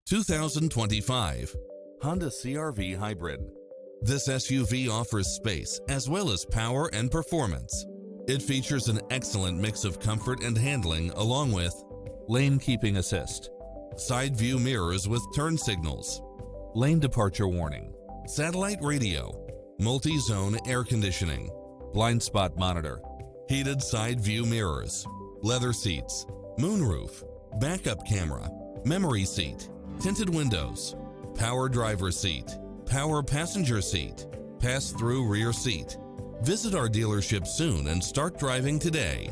2025 Honda CR-V Hybrid. This SUV offers space as well as power and performance. It features an excellent mix of comfort and handling along with lane keeping assist, side view mirrors with turn signals, lane departure warning, satellite radio, multi-zone air conditioning, blind spot monitor, heated side view mirrors, leather seats, moonroof, backup camera, memory seat, tinted windows, power driver seat, power passenger seat, pass-through rear seat. Visit our dealership soon and start driving today.